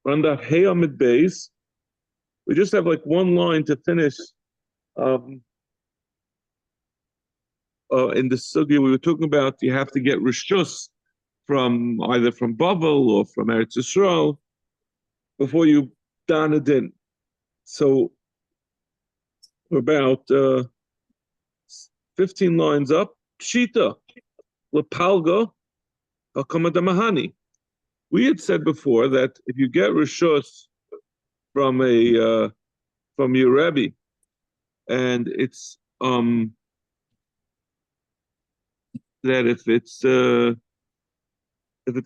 On the Hayamid base, we just have like one line to finish in the sugya we were talking about. You have to get rishus from either from Bavel or from Eretz Yisrael before you don a din. So we're about 15 lines up. Pshita, Lepalga, Hakamadamahani. We had said before that if you get rishus from a from your Rebbe, and it's that if it's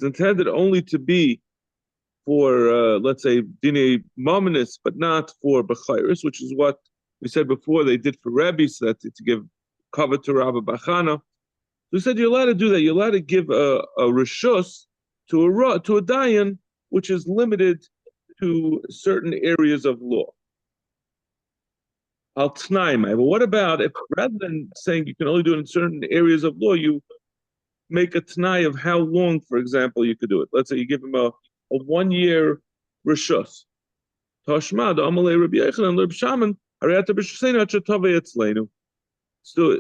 intended only to be for let's say dine mominus, but not for b'chayris, which is what we said before they did for Rebbe, so that to give cover to Rabbi Bachana. We said you're allowed to do that. You're allowed to give a rishus to a dayan, which is limited to certain areas of law. Al t'naim. But what about if rather than saying you can only do it in certain areas of law, you make a t'nai of how long, for example, you could do it? Let's say you give him a 1 year rishus. Tashma the Amalei Rabbi Yochanan Rabbi Shaman Ariata b'Shusena Chatave Etzleinu. So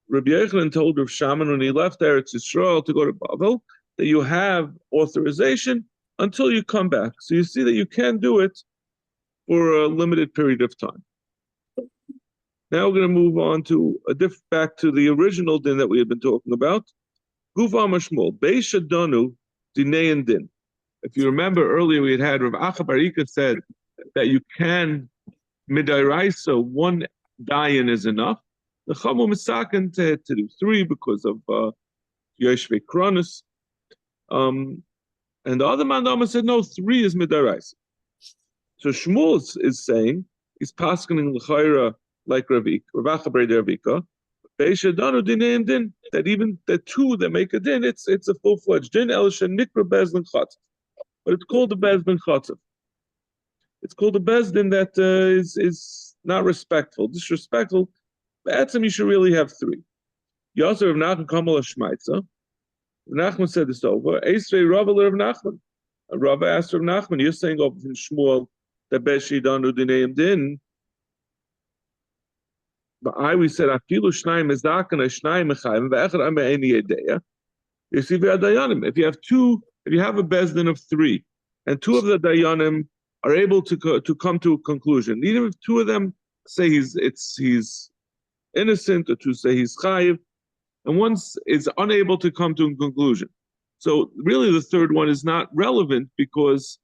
Rabbi Yochanan told Rabbi Shaman when he left Eretz Yisrael to go to Bavel that you have authorization until you come back. So you see that you can do it for a limited period of time. Now we're going to move on to back to the original din that we had been talking about. Guva Mashmol, Beisha Donu, Dinein Din. If you remember earlier, we had Rav Acha Barika said that you can midairaisa, one dayan is enough. The Chamu Misakin to do 3 because of Yoshvei Kronos. And the other Mandama said, no, 3 is midairaisa. So Shmuel is saying, he's paskening l'chayra like Rav Acha Barika, Beisha Danu Dinein Din, that even the 2 that make a din, it's a full-fledged din, El Shenikra Bezdin Chatzah. But it's called the Bezdin Chatzah. It's called the Bezdin that is not respectful, disrespectful. But you should really have 3. Yasser of Nachman Kamal Shmaitza. Nachman said this over. Esrei Rava Rav Nachman. Rava asked Rav Nachman, you're saying over from Shmuel that Beshi Danu Dineim Din. But we said Afilu Shnaim Ezakan Shnaim Echayim Ve'echad Ame Eni Yedeya. You see Ve'adayanim. If you have a Bezdin of 3, and 2 of the Dayanim are able to come to a conclusion, even if 2 of them say he's innocent, or 2 say he's chayiv, and 1 is unable to come to a conclusion. So really the 3rd one is not relevant because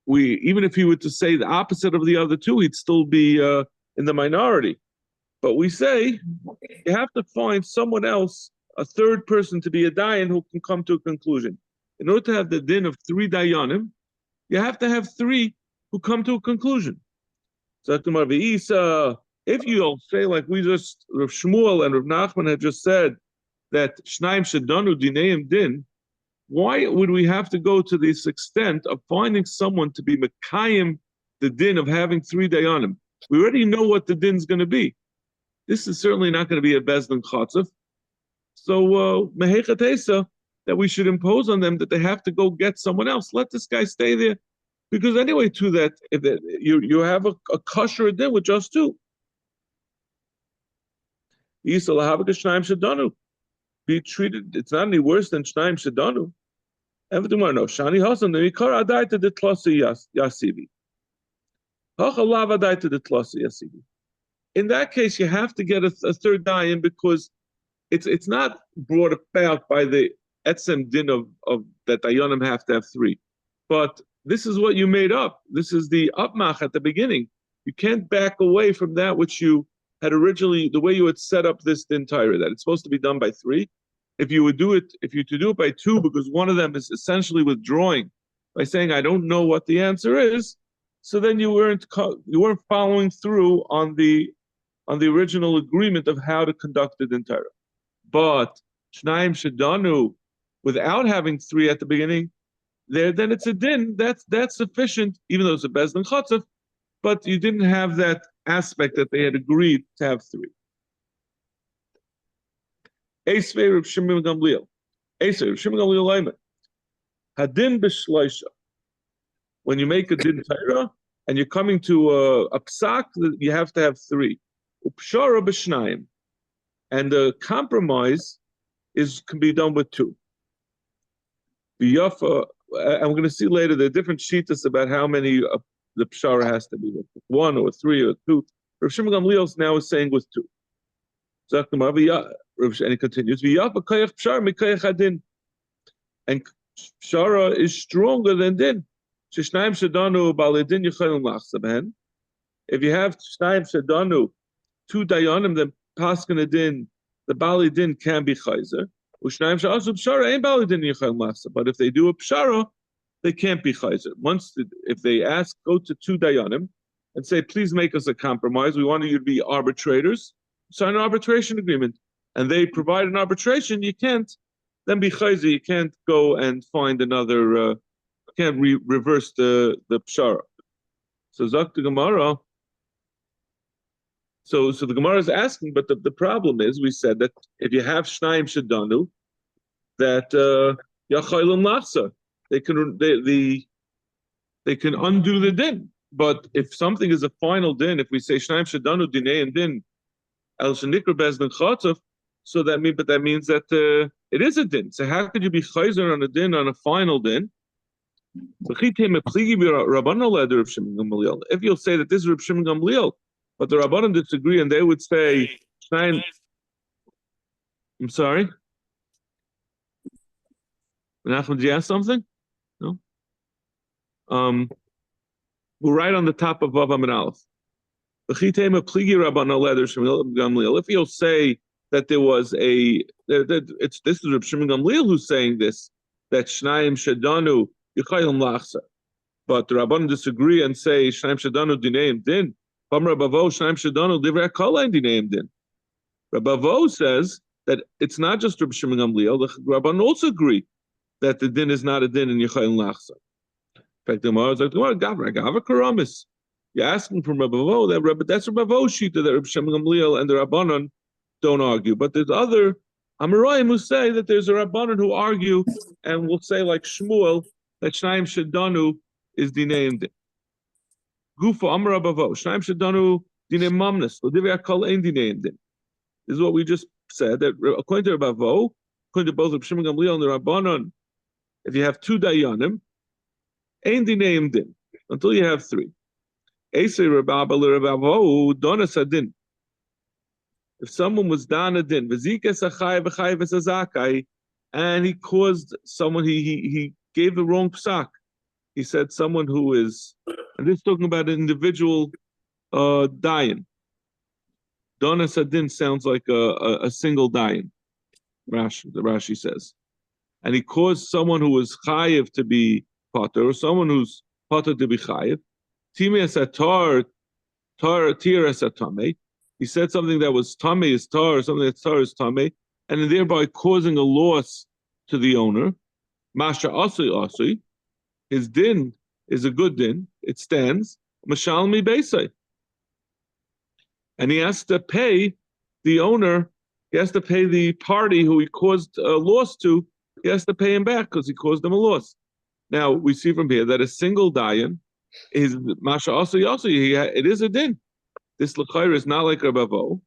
even if he were to say the opposite of the other 2, he'd still be in the minority. But we say you have to find someone else, a 3rd person to be a dayan who can come to a conclusion. In order to have the din of 3 dayanim, you have to have 3 who come to a conclusion. So if you don't say like we just, Rav Shmuel and Rav Nachman had just said that Shnaim Shadanu Dineim Din, why would we have to go to this extent of finding someone to be Mekayim the din of having 3 dayanim? We already know what the din's going to be. This is certainly not going to be a Bezdin Chatzah. So Mehechatesa, that we should impose on them that they have to go get someone else. Let this guy stay there. Because anyway, to that, if you have a kosher din with just 2. Be treated, it's not any worse than Shnaim Shadanu. Everything more no. Shani Hasan, the Mikar Adaita de Tlasi Yasibi. Hachalav Adaita de Tlasi Yasibi. In that case, you have to get a 3rd dayan because it's not brought about by the etzem din of that dayanim have to have 3. But this is what you made up. This is the upmach at the beginning. You can't back away from that which you had originally, the way you had set up this entire, that it's supposed to be done by 3. If you do it by 2, because one of them is essentially withdrawing by saying, I don't know what the answer is, so then you weren't following through on the original agreement of how to conduct the entire. But Shnaim Shadanu, without having 3 at the beginning, then it's a din, that's sufficient, even though it's a Bezdin Chatzah, but you didn't have that aspect that they had agreed to have 3. Esvei Rav Shimon Gamliel. Esvei Rav Shimon Gamliel Leimer. Hadin b'shloisha. when you make a din Torah and you're coming to a psak, you have to have three. Upshara b'shnayim. And the compromise can be done with two. B'yafa, and we're going to see later the different shittas about how many the pshara has to be with, one or three or two. Rav Shimon Gamliel now is saying with two. And he continues, and pshara is stronger than din. If you have shnayim shadanu, two dayanim, then paskin a din, the bali din can be chayzer. But if they do a pshara, they can't be chayzer. If they ask, go to two dayanim and say, please make us a compromise. We want you to be arbitrators. Sign an arbitration agreement. And they provide an arbitration, you can't then be chayzer. You can't go and find another, can't reverse the pshara. So Zak the Gemara. So the Gemara is asking, but the problem is, we said that if you have shnayim shadanu, that yachaylim lachsa, they can undo the din. But if something is a final din, if we say shnayim shadanu dinei and din el shenikra bezdin chatzaf, so that means that it is a din. So how could you be chayzer on a din on a final din? If you'll say that this is Reb Shimon Gamliel, but the Rabbanan disagree, and they would say, I'm sorry? Menachem, did you ask something? No? We're right on the top of Vav Amid Aleph. If you'll say that there was this is Reb Shimon Gamliel who's saying this, that Shnayim Shadanu Yichayim Lachsa. But the Rabbanan disagree and say Shnayim Shadanu Dineim Din. Rabavo Shnayim Shadanu Divrei Kolain Dineim Din. Rabavo says that it's not just Reb Shimon Gamliel. The Rabbanan also agree that the din is not a din in Yichayim Lachsa. In fact, the Gemara is like, Gavra Karamis. You're asking from Rabavo, that's Rabavo's shita that Reb Shimon Gamliel and the Rabbanan don't argue. But there's other Amoraim who say that there's a Rabbanan who argue and will say, like Shmuel, that Shnayim Shadanu is Dineim Din. Gufa Amar Rabavo, Shnayim Shadanu Dineim Mamnes, L'divei Hakol Ein Dineim Din. This is what we just said, that according to Rabavo, according to both Reb Shimon Gamliel and the Rabbanan, if you have two Dayanim, Ein Dineim Din, until you have three. Eisei Rababa L'Rabavo, Donas Adin. If someone was Dana Din, V'zikas Achai V'chai V'sazakai, and he caused someone, he gave the wrong psak. He said someone who is, and this is talking about an individual dayan. Dona Sadin sounds like a single dayan. Rashi says. And he caused someone who was chayiv to be potter, or someone who's potter to be chayiv. Timei asatar, tir asatame. He said something that was tame is tar, or something that's tar is tame, and thereby causing a loss to the owner. Masha asui, his din is a good din, it stands. Mashalmi beisai. And he has to pay the owner, he has to pay the party who he caused a loss to, he has to pay him back because he caused them a loss. Now, we see from here that a single dayan is Masha asui, it is a din. This l'chayr is not like Rabavo.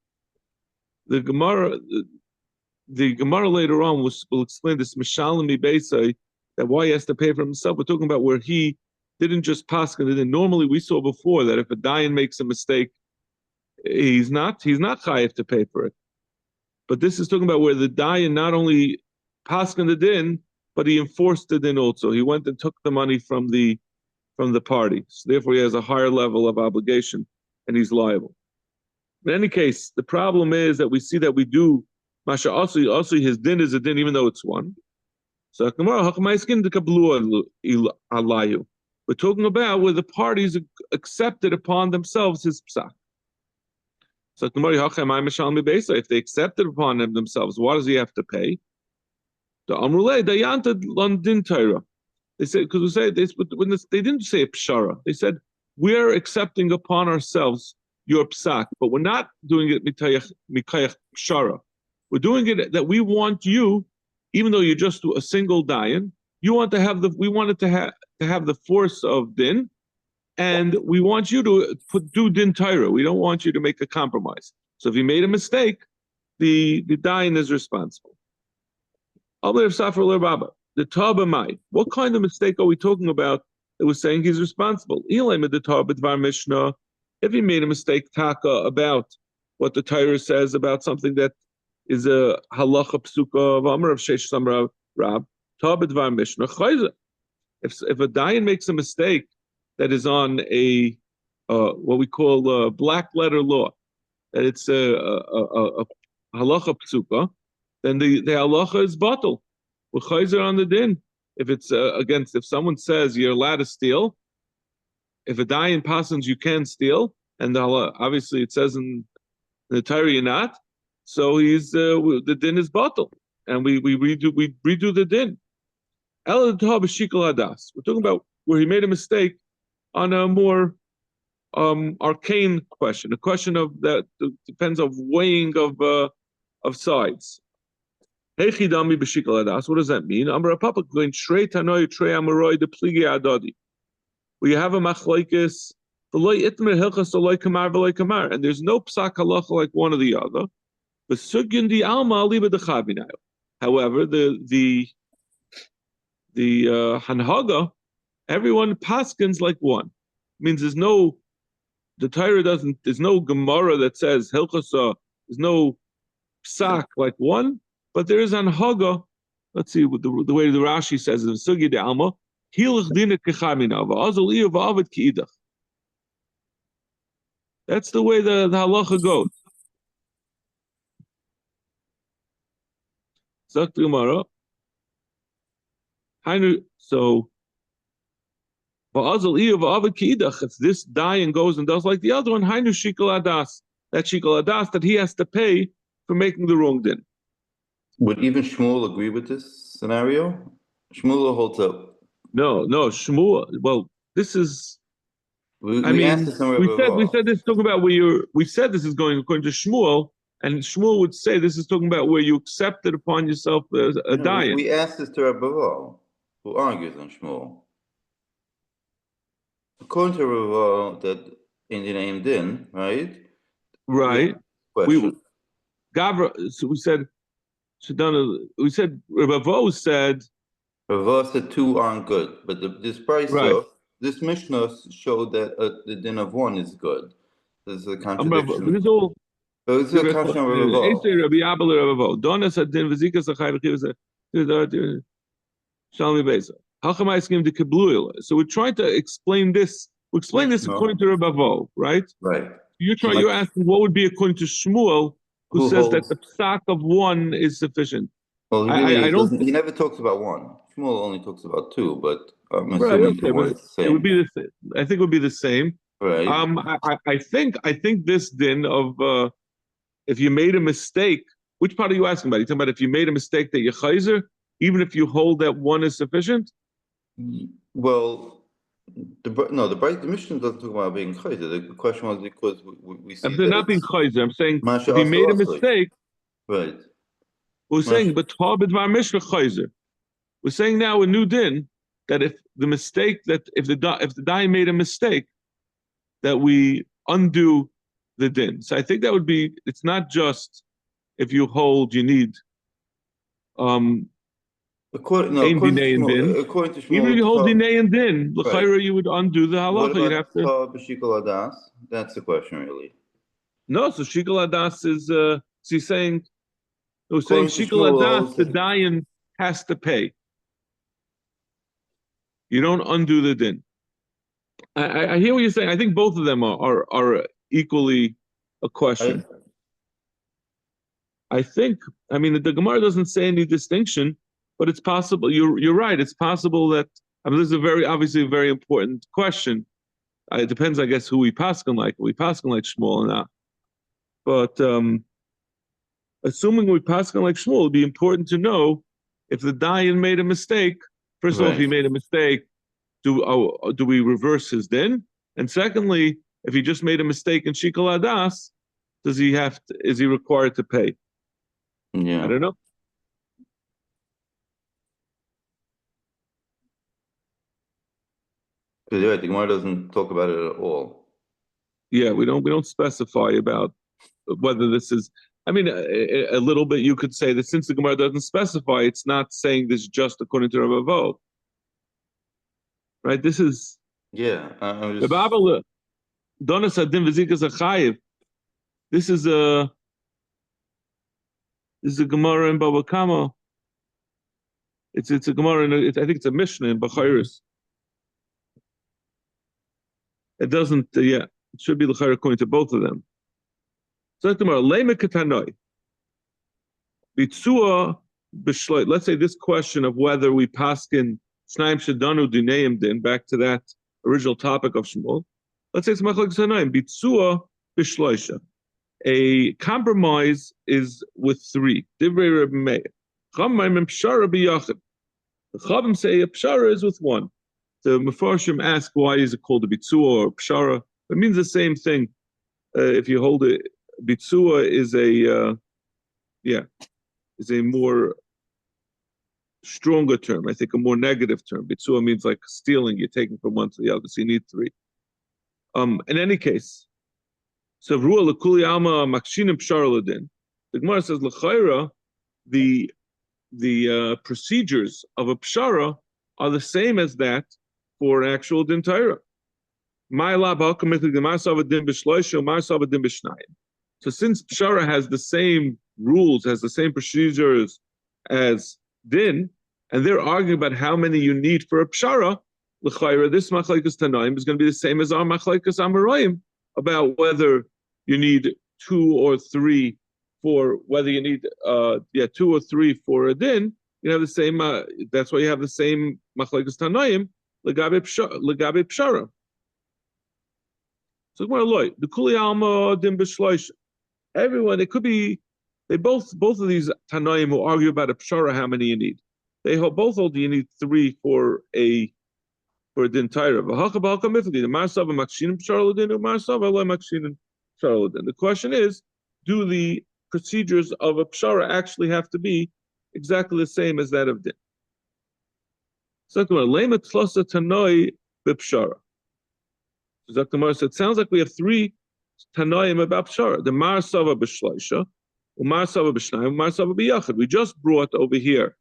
The Gemara later on will explain this Mishalimi Beisai, that why he has to pay for himself. We're talking about where he didn't just paskin it in. Normally we saw before that if a dayan makes a mistake, he's not chayiv to pay for it. But this is talking about where the dayan not only paskin it in, but he enforced it in also. He went and took the money from the party. So therefore he has a higher level of obligation and he's liable. In any case, the problem is that we see that we do Masha also his din is a din even though it's one. So we're talking about where the parties accepted upon themselves his psak. So if they accepted upon themselves, what does he have to pay? The Amrulay Dayanta London Torah. They said, because we say this, but they didn't say a pshara. They said, we're accepting upon ourselves your psak, but we're not doing it mikayach pshara. We're doing it that we want you, even though you're just a single dayan, you want to have we wanted to have the force of din, and we want you to do din Torah. We don't want you to make a compromise. So if you made a mistake, the dayan is responsible. The Tabamai. What kind of mistake are we talking about that was saying he's responsible? If he made a mistake, taka, about what the Torah says about something that is a halacha psuka of Amr of Sheish Samra Rab, Tabidvar Mishnah Chayza. If a dayan makes a mistake that is on a what we call a black letter law, that it's a halacha psuka, then the halacha is batal. We're chayzer on the din. If it's if someone says you're allowed to steal, if a dayan passes you can steal, and obviously it says in the Torah you're not, so the din is batal, and we redo the din. We're talking about where he made a mistake on a more arcane question, a question of that depends of weighing of sides. What does that mean? We have a machlokes, and there's no psak halacha like one or the other. However, the hanhaga, everyone paskins like one. Means there's no Gemara that says hilchasa, there's no psak like one, but there is hanhaga. Let's see what the way the Rashi says in Sugi de Alma, hilach dina kechamina va'azul iyo va'avid ki'idach. That's the way the halacha goes. Zakt Gemara. So if this dayan goes and does like the other one, hainu shikol adas, that shikol adas that he has to pay for making the wrong din. Would even Shmuel agree with this scenario? Shmuel holds up. No, Shmuel. Well, this is. We said this is talking about we said this is going according to Shmuel, and Shmuel would say this is talking about where you accepted upon yourself a dayan. We asked this to Rabbi, who argues on Shmuel. According to Rabbi, that in the name din, right? Right. So we said Rabbi said. Rabbi said two aren't good, but this price of this Mishnah showed that the din of one is good. There's a contradiction. This is all. It's a contradiction of So we're trying to explain this. We explain this according to Rabbi, right? Right. You're asking what would be according to Shmuel, who says that the psak of one is sufficient. Well, he never talks about one. Shmuel only talks about two, but I'm assuming the same. It would be the same. I think it would be the same. Right. I think this din of if you made a mistake, which part are you asking about? You talking about if you made a mistake that you're chayzer, even if you hold that one is sufficient? Well, the Mishnah doesn't talk about being chayzer. The question was because we see. They're not being chayzer. I'm saying if you made a mistake, right? We're saying but b'dvar Mishnah chayzer. We're saying now a new din that if the dayan made a mistake, that we undo the din. So I think that would be. It's not just if you hold you need. According to Shmuel, even if you hold dinay and din, l'chayra you would undo the halacha. You'd have to. B'shikol adas? That's the question, really. No, so shikol adas is. He's saying. We're saying shikol adas, the dayan has to pay. You don't undo the din. I hear what you're saying. I think both of them are equally a question. I mean, the Gemara doesn't say any distinction, but it's possible. You're right. It's possible that this is obviously a very important question. It depends, I guess, who we paskin like. We paskin like Shmuel or not. But assuming we paskin like Shmuel, it'd be important to know if the dayan made a mistake. First of all, if he made a mistake, do we reverse his din? And secondly, if he just made a mistake in shikol adas, is he required to pay? Yeah. I don't know. Because you're right, the Gemara doesn't talk about it at all. Yeah, we don't specify about whether this is. I mean, a little bit you could say that since the Gemara doesn't specify, it's not saying this just according to Rav Avo. Right? This is I'm the just. Babel Donas Adin V'Zikas Achayev. This is a Gemara in Baba Kama. It's a Gemara I think it's a Mishnah in Bachairis. It doesn't. It should be l'chayr according to both of them. So Gemara Lema Katanoi Bitzua B'Shloit. Let's say this question of whether we paskin Snaim Shadanu Dineim Din, back to that original topic of Shmuel. Let's say it's Machlokes Tanaim Bitzua B'Shloisha. A compromise is with three. Divrei Reb Meir. Chamaim and Pshara b'Yachid. The Chavim say a Pshara is with one. The Mefarshim ask why is it called a Bitzua or Pshara. It means the same thing. If you hold it, Bitzua is a more stronger term. I think a more negative term. Bitzua means like stealing. You're taking from one to the other. So you need three. In any case, so Ruah L'Kuli Alma Makshinim Pshara L'Din. The Gemara says L'Chayra, the procedures of a Pshara are the same as that for actual Din Torah. So since Pshara has the same rules, has the same procedures as Din, and they're arguing about how many you need for a Pshara, L'Chayra, this Machlekes Tanaim is going to be the same as our Machlekes Amoraim about whether you need two or three for whether you need 2 or 3 for a din. You have the same. That's why you have the same Machlekes Tanaim legabe Pshara. So the Kuli Alma Din B'Shloisha. Everyone, it could be. They both of these Tanaim who argue about a Pshara, how many you need. They both hold you need 3 for a din Torah. The question is, do the procedures of a Pshara actually have to be exactly the same as that of Din? So it sounds like we have 3 Tanaim about Pshara. The Mar Sava B'Shloisha, Umar Sava B'Shnayim, Umar Sava B'Yachid. We just brought over here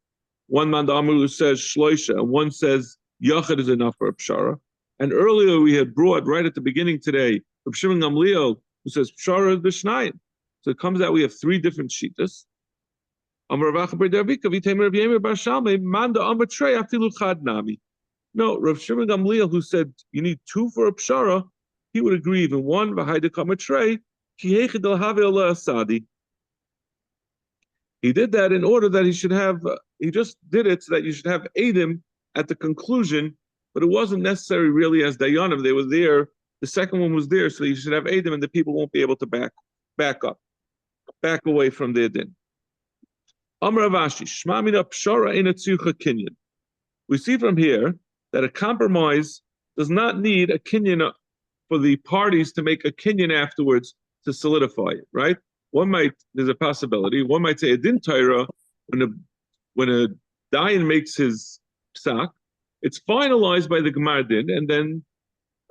one man who says Shloisha, and one says Yachid is enough for a Pshara. And earlier we had brought, right at the beginning today, Rav Shimon Gamliel, who says Pshara is B'Shnayim. So it comes out we have 3 different shitas. No, Rav Shimon Gamliel, who said you need 2 for a Pshara, he would agree even 1 He did that in order that he should have, he just did it so that you should have Eidim at the conclusion, but it wasn't necessary really as Dayanim. They were there, the second one was there, so you should have Eidim and the people won't be able to back away from their din. Amar Avashi, Shma mina pshara eina tzricha kinyan. We see from here that a compromise does not need a kinyan for the parties to make a kinyan afterwards to solidify it, right? There's a possibility, one might say a din Torah, when a dayan makes his psak, it's finalized by the Gemar din, and then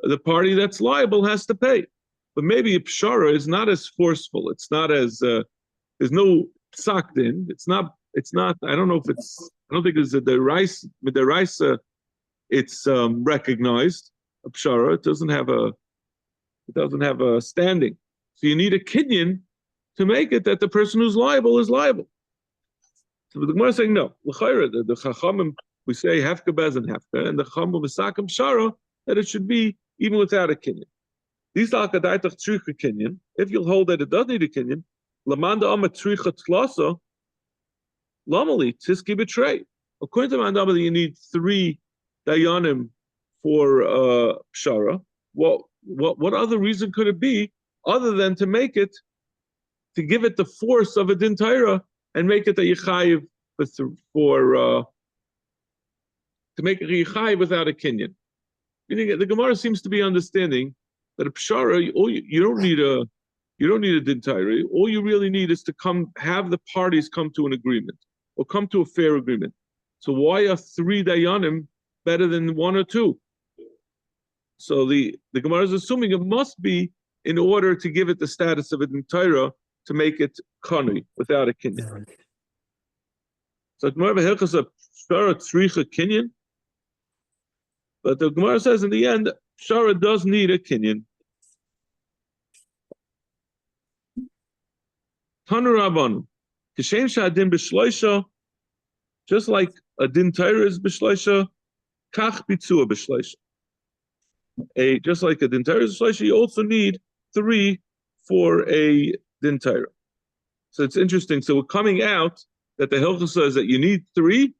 the party that's liable has to pay. But maybe a pshara is not as forceful. It's not as there's no psak din. It's not. I don't know if it's. I don't think it's the rice. With the rice, it's recognized. A pshara. It doesn't have a standing. So you need a kinyan to make it that the person who's liable is liable. So the Gemara is saying no. The Chachamim, we say hefka bez and hefka, and the Chachamim misakim pshara that it should be even without a kinyan. These lakadaitach tzricha kinyan. If you'll hold that it does need a kinyan, lamanda ama tzricha tlasa, lamali tiski betray. According to Mandama, you need 3 dayanim for pshara. What other reason could it be other than to make it, to give it the force of a din Torah and make it a yichayiv to make it a yichayiv without a kinyan? Meaning the Gemara seems to be understanding that a pshara, you don't need a din Torah. All you really need is to have the parties come to an agreement or come to a fair agreement. So why are 3 dayanim better than 1 or 2? So the Gemara is assuming it must be in order to give it the status of a din Torah to make it kanui without a kinyan. So Gemara v'hilchas a shara tzricha kinyan, but the Gemara says in the end shara does need a kinyan. Tanu Rabbanan, kishem sha'adin b'shloisha, just like a din Torah is b'shloisha, kach bitzua b'shloisha. Just like a din Torah is b'shloisha, you also need 3 for a din Torah. So it's interesting. So we're coming out that the Hilchah says that you need 3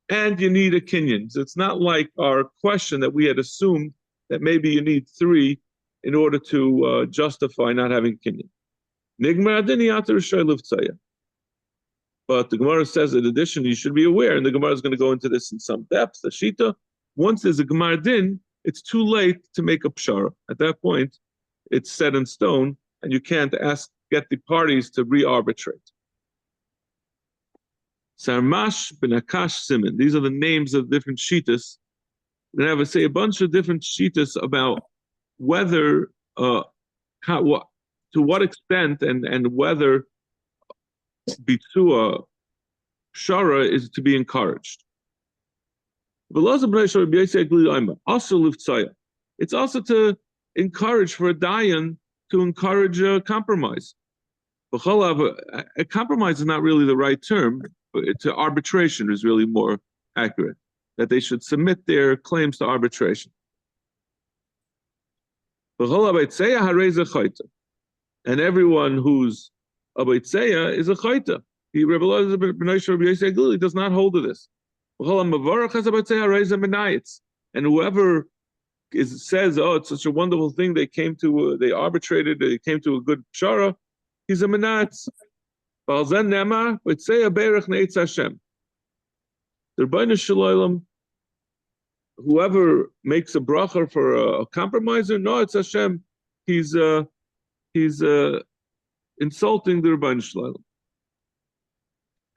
and you need a kinyan. So it's not like our question that we had assumed that maybe you need 3 in order to justify not having a kinyan. But the Gemara says, in addition, you should be aware, and the Gemara is going to go into this in some depth, the Shita, once there's a Gemara din, it's too late to make a pshara. At that point, it's set in stone, and you can't get the parties to re-arbitrate. Sarmash ben Akash Siman. These are the names of different shitas. We're going to say a bunch of different shitas about whether, to what extent, and whether bitzua pshara is to be encouraged. It's also to encourage for a dayan to encourage a compromise. A compromise is not really the right term. To arbitration is really more accurate. That they should submit their claims to arbitration. And everyone who's a Beitzeya is a chayta. He does not hold to this. And whoever says, "Oh, it's such a wonderful thing," they arbitrated, they came to a good pshara, he's a menatz. The Rebbeinu Shalom, whoever makes a bracha for a compromiser, no, it's Hashem. He's insulting the Rebbeinu Shalom.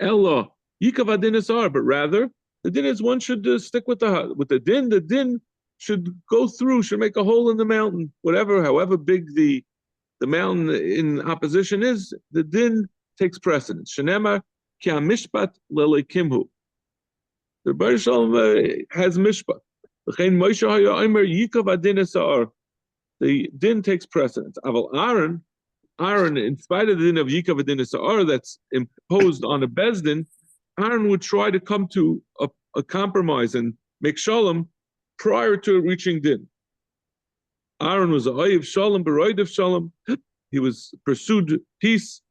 Ella yikav adin isar, but rather the din is one should stick with the din. The din should go through, should make a hole in the mountain, however big the mountain in opposition is. The din takes precedence. Shenema ki mishpat lelekimhu. The Rebbeinu Shalom has mishpat. V'chein Moshe haya omer yikav adin isar. The din takes precedence. Aval Aaron, in spite of the din of yikav adin isar that's imposed on a bezdin, Aaron would try to come to a compromise and make shalom prior to reaching din. Aaron was a oyev shalom, beroidev shalom. He was pursued peace.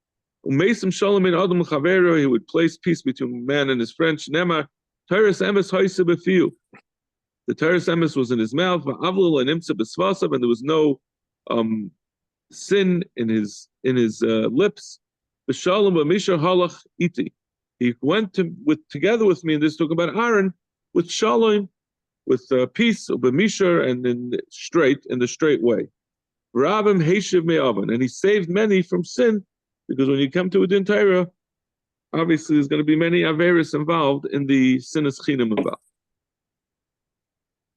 Umesim shalom in adam chavero. He would place peace between man and his friend. Shnema teres emes hoise befiu. The teres emes was in his mouth. Va'avlul and imtza besvasav, and there was no sin in his lips. B'shalom b'misha halach iti. He went together with me, and this is talking about Aaron, with shalom, with peace, b'misha, and in the straight way. Rabim heishiv me'avan, and he saved many from sin, because when you come to a din Torah, obviously there's going to be many averis involved in the sinas chinam involved.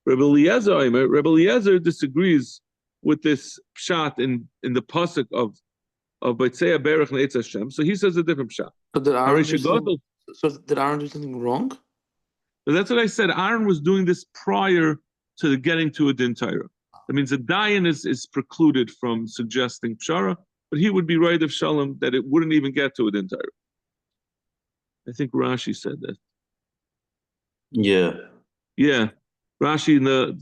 Rebbe Eliezer disagrees with this pshat in the pasuk of Baitzei Berach Ne'etz Hashem. So he says a different pshat. So did Aaron do something wrong? So that's what I said. Aaron was doing this prior to getting to a din Torah. That means a dayan is precluded from suggesting pshara, but he would be right of shalom that it wouldn't even get to a din Torah. I think Rashi said that. Yeah. Rashi in the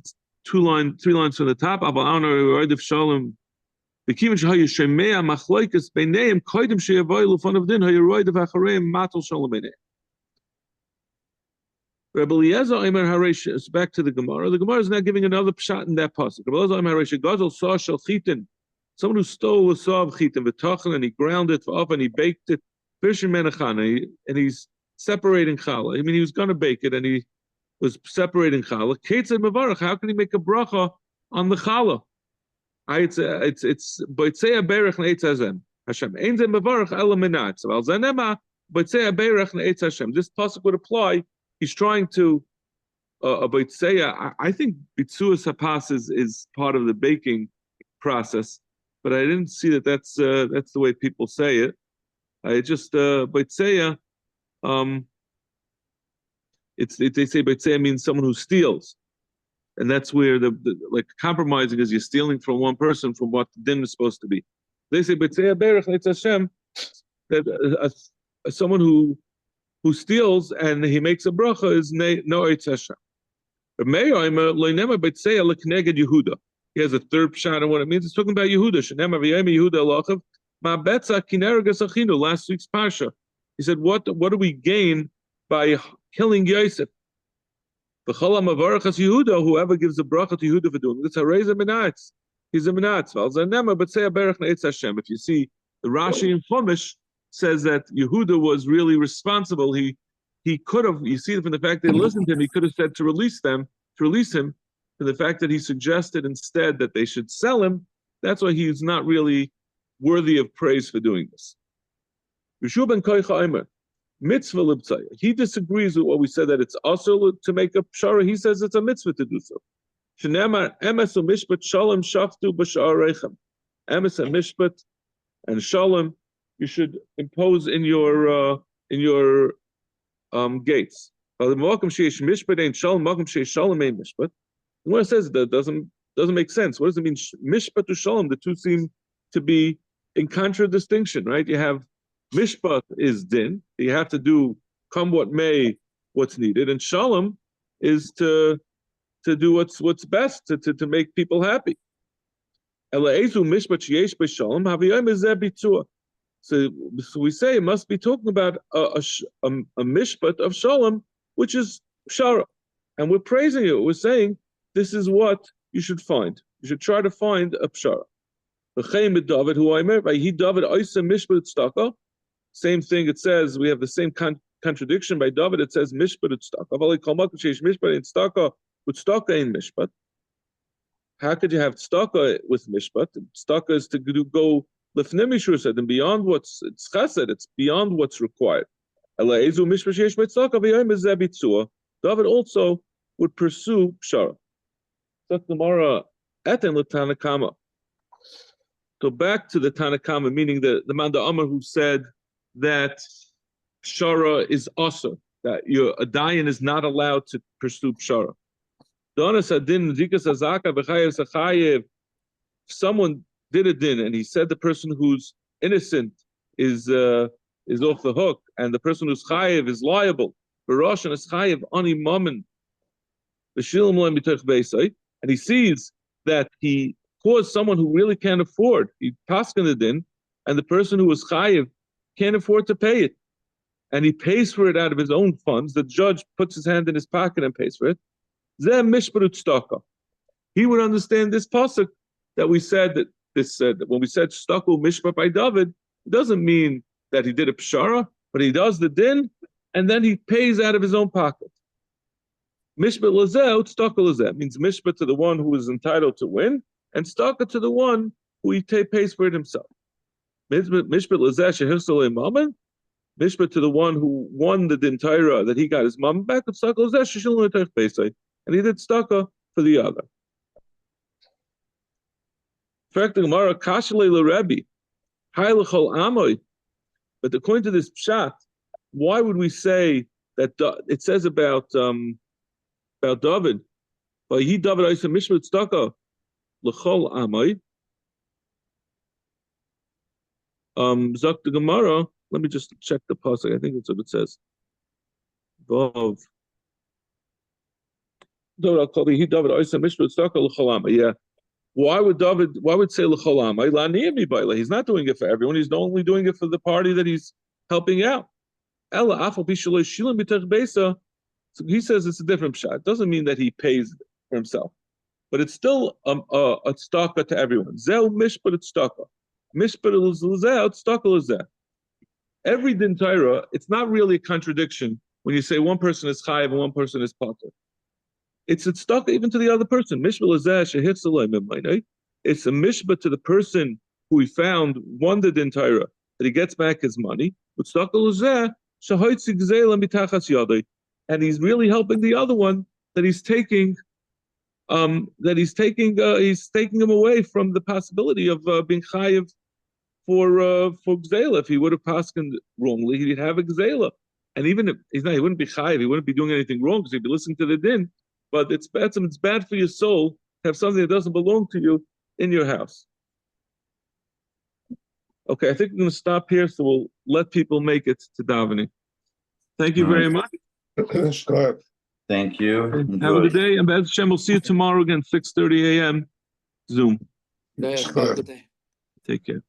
3 lines from the top. Abba Aaron right of shalom. The kimin shahaya shemea machloikas beineim koidim sheyavoy lufanav din hayaroid of achareim matal shalom beineim. Rebbe Eliezer Omer Haresh is back to the Gemara. The Gemara is now giving another pshat in that pasuk. Rebbe Eliezer Omer Haresh Gadol saw shel chitin. Someone who stole a saw of chitin v'tachan, and he ground it up and he baked it. Fishin menachana, and he's separating challah. I mean, he was going to bake it and he was separating challah. Ketzad mevarach. How can he make a bracha on the challah? It's boitzei berach ne'etz Hashem. Hashem ein ze mevarach ela minat. So al zanema boitzei berach ne'etz Hashem. This pasuk would apply. He's trying to Beitzea, I think Bitsuas Hapas is part of the baking process, but I didn't see that's the way people say it. I just Beitzea, they say Beitzea means someone who steals, and that's where the like compromising is you're stealing from one person from what the din is supposed to be. They say Beitzea Berech Eitz Hashem, that someone who steals and he makes a bracha is no Eitz Hashem. He has a third shot on what it means. It's talking about Yehuda. Last week's parsha. He said, "What do we gain by killing Yosef?" Yehuda, whoever gives a bracha to Yehuda for doing this, he's a menatz. If you see the Rashi in Chumash says that Yehuda was really responsible. He could have, you see from the fact they listened to him, he could have said to release him, for the fact that he suggested instead that they should sell him. That's why he's not really worthy of praise for doing this. Mitzvah libtzaya. He disagrees with what we said that it's also to make a pshara. He says it's a mitzvah to do so. Shenemar emes u'mishpat shalom shaftu b'sha'arechem. Emes and mishpat and shalom you should impose in your gates. The one says that doesn't make sense. What does it mean? Mishpat to shalom. The two seem to be in contradistinction, right? You have mishpat is din. You have to do come what may, what's needed, and shalom is to do what's best to make people happy. So we say it must be talking about a mishpat of shalom, which is pshara, and we're praising it. We're saying this is what you should find. You should try to find a pshara. Same thing. It says we have the same contradiction by David. It says mishpat mishpat. How could you have tzedakah with mishpat? Tzedakah is to go lifnei mishur said, and beyond what's it's chesed, it's beyond what's required. David also would pursue pshara. So back to the Tanakama, meaning the man Amar who said that pshara is also that a dayan is not allowed to pursue pshara. Someone did a din and he said the person who's innocent is off the hook, and the person who's chayiv is liable. And he sees that he caused someone who really can't afford. He paskin the din, and the person who was chayiv can't afford to pay it, and he pays for it out of his own funds. The judge puts his hand in his pocket and pays for it. He would understand this pasuk that we said that when we said staka mishpat by David, it doesn't mean that he did a pshara, but he does the din, and then he pays out of his own pocket. Mishpat lazeh, staka lazeh means mishpat to the one who is entitled to win, and staka to the one who he pays for it himself. Mishpat lazeh shehirsalei mammon, mishpat to the one who won the din Torah that he got his mom back, and staka lazeh sheshilon l'teich beisai, and he did staka for the other. But according to this pshat, why would we say that it says about David? But he David I said mishpat staka l'chol amay. Zok the Gemara. Let me just check the pasuk. I think that's what it says. Vav. David I'll call he David I said mishpat staka l'chol amay. Yeah. Why would say l'cholam? He's not doing it for everyone. He's only doing it for the party that he's helping out. So he says it's a different pshat. It doesn't mean that he pays for himself, but it's still a tzedakah to everyone. Zeh mishpat tzedakah. Mishpat l'zeh tzedakah l'zeh. Every din Torah, it's not really a contradiction when you say one person is chayiv and one person is patur. It's a tzedakah even to the other person. It's a mishpat to the person who he found won the din Torah, that he gets back his money. And he's really helping the other one that he's taking he's taking him away from the possibility of being chayiv for gzela. If he would have paskened wrongly, he'd have a gzela. And even if he wouldn't be chayiv, he wouldn't be doing anything wrong because he'd be listening to the din. But it's bad for your soul to have something that doesn't belong to you in your house. Okay, I think we're going to stop here, so we'll let people make it to davening. Thank you very much. Thank you. Have a good day, and Be'ez Hashem, we'll see you tomorrow again, 6:30 a.m. Zoom. Have a good day. Take care.